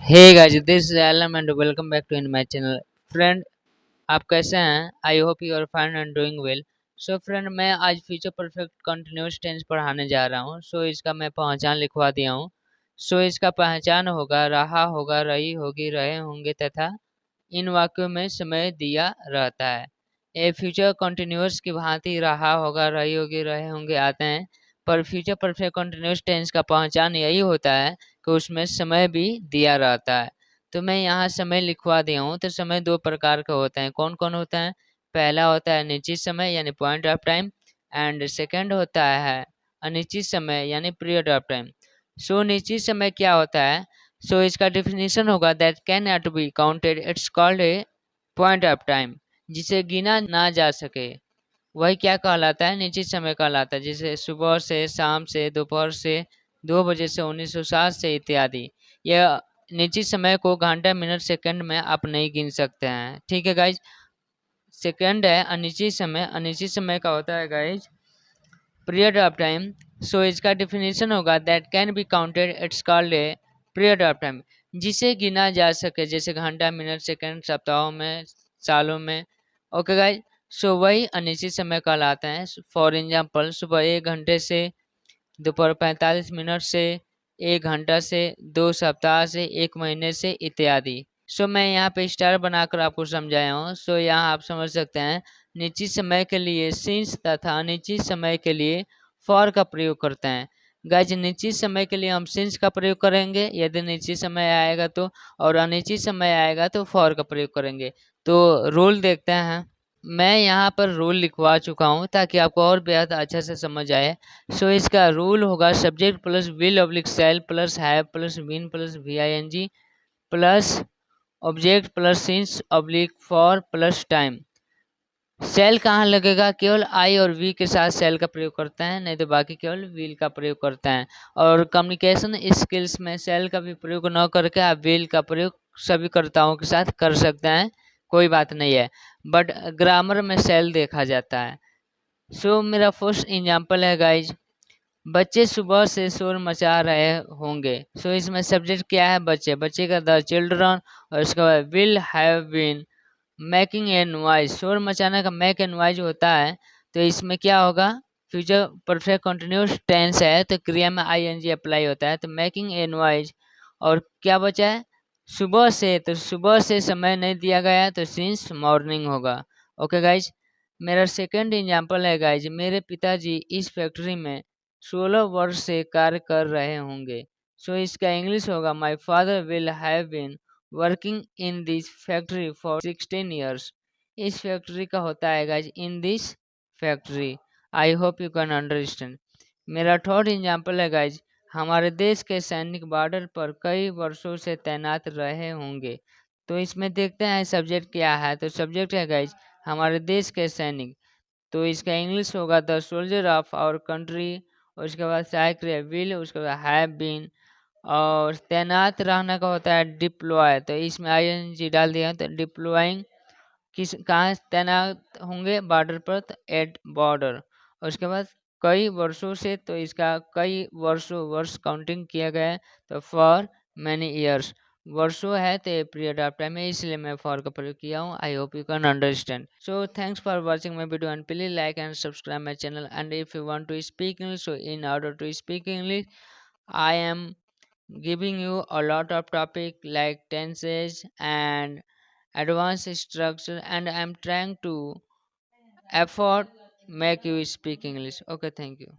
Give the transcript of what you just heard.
Hey guys, this is Alam and welcome back to in my channel. Friend, आप कैसे हैं? I hope you are fine and doing well. So friend, मैं आज future perfect continuous tense पढ़ाने जा रहा हूँ। सो इसका मैं पहचान लिखवा दिया हूँ। सो इसका पहचान होगा रहा होगा, रही होगी, रहे होंगे तथा इन वाक्यों में समय दिया रहता है। ये फ्यूचर कंटिन्यूअस की भांति रहा होगा, रही होगी, रहे होंगे आते हैं, पर फ्यूचर परफेक्ट कंटिन्यूअस टेंस का पहचान यही होता है कि उसमें समय भी दिया रहता है। तो मैं यहाँ समय लिखवा दिया हूँ। तो समय दो प्रकार के होते हैं। कौन कौन होता है? पहला होता है निश्चित समय यानी point of time, and second होता है अनिश्चित समय यानी पीरियड ऑफ टाइम। सो निश्चित समय क्या होता है? सो इसका डेफिनेशन होगा that can not be counted, it's called a point of time. जिसे गिना ना जा सके वही क्या कहलाता है? निश्चित समय कहलाता है। जैसे सुबह से, शाम से, दोपहर से, 2 बजे से, 1960 से इत्यादि। यह निश्चित समय को घंटा, मिनट, सेकंड में आप नहीं गिन सकते हैं। ठीक है गाइज। सेकंड है अनिश्चित समय। अनिश्चित समय का होता है गाइज पीरियड ऑफ टाइम। सो इसका डेफिनेशन होगा that can be counted, it's called a period of time. जिसे गिना जा सके, जैसे घंटा, मिनट, सेकंड, सप्ताहों में, सालों में। Okay guys. सो वही अनिश्चित समय कहलाते हैं। फॉर एग्जाम्पल, सुबह 1 घंटे से, दोपहर 45 मिनट से, 1 घंटा से, 2 सप्ताह से, 1 महीने से इत्यादि। सो मैं यहाँ पे स्टार बनाकर आपको समझाया हूँ। सो यहाँ आप समझ सकते हैं निश्चित समय के लिए सिंस तथा अनिश्चित समय के लिए फॉर का प्रयोग करते हैं। गाइज, निश्चित समय के लिए हम सिंस का प्रयोग करेंगे यदि निश्चित समय आएगा तो, और अनिश्चित समय आएगा तो फॉर का प्रयोग करेंगे। तो रूल देखते हैं। मैं यहाँ पर रूल लिखवा चुका हूँ ताकि आपको और बेहद अच्छा से समझ आए। सो इसका रूल होगा subject plus will oblique shall plus have plus been plus v i n g plus object plus since oblique for plus time. Shall कहाँ लगेगा? केवल आई और वी के साथ सेल का प्रयोग करते हैं, नहीं तो बाकी केवल विल का प्रयोग करते हैं। और कम्युनिकेशन स्किल्स में सेल का भी प्रयोग न करके आप विल का प्रयोग सभी कर्ताओं के साथ कर सकते हैं, कोई बात नहीं है। बट ग्रामर में सेल देखा जाता है। सो मेरा फर्स्ट एग्जाम्पल है गाइज, बच्चे सुबह से शोर मचा रहे होंगे। सो इसमें सब्जेक्ट क्या है? बच्चे। बच्चे का द चिल्ड्रन, और उसके बाद will have been making a noise. शोर मचाने का मेक ए नॉइज होता है। तो इसमें क्या होगा? फ्यूचर परफेक्ट कंटिन्यूअस टेंस है तो क्रिया में आईएनजी अप्लाई होता है, तो मेकिंग ए नॉइज। और क्या बचा है? सुबह से, तो सुबह से समय नहीं दिया गया है तो सिंस मॉर्निंग होगा। Okay guys. मेरा सेकंड एग्जांपल है गाइज, मेरे पिताजी इस फैक्ट्री में 16 वर्ष से कार्य कर रहे होंगे। सो इसका इंग्लिश होगा my father will have been working in this factory for 16 years. इस फैक्ट्री का होता है guys in this factory. I hope you can understand. मेरा थर्ड एग्जांपल है गाइज, हमारे देश के सैनिक बॉर्डर पर कई वर्षों से तैनात रहे होंगे। तो इसमें देखते हैं सब्जेक्ट क्या है। तो सब्जेक्ट है गाइज हमारे देश के सैनिक। तो इसका इंग्लिश होगा the soldier of our country. और उसके बाद सहायक क्रिया विल, उसके बाद हैव बीन। और तैनात रहने का होता है डिप्लॉय, तो इसमें आईएनजी डाल दिया तो डिप्लॉइंग। किस कहाँ तैनात होंगे? बॉर्डर पर, तो एट बॉर्डर। और उसके बाद कई वर्षों से, तो इसका कई वर्षों, वर्ष काउंटिंग किया गया है तो फॉर मैनी ईयर्स। वर्षों है तो ये पीरियड ऑफ टाइम है, इसलिए मैं फॉर का प्रयोग किया हूँ। I hope you can understand. So thanks for watching my video and please like and subscribe my channel. And if you want to speak English, so in order to speak English, I am giving you a lot of topic like tenses and advanced structure, and I am trying to effort make you speak English. Okay, thank you.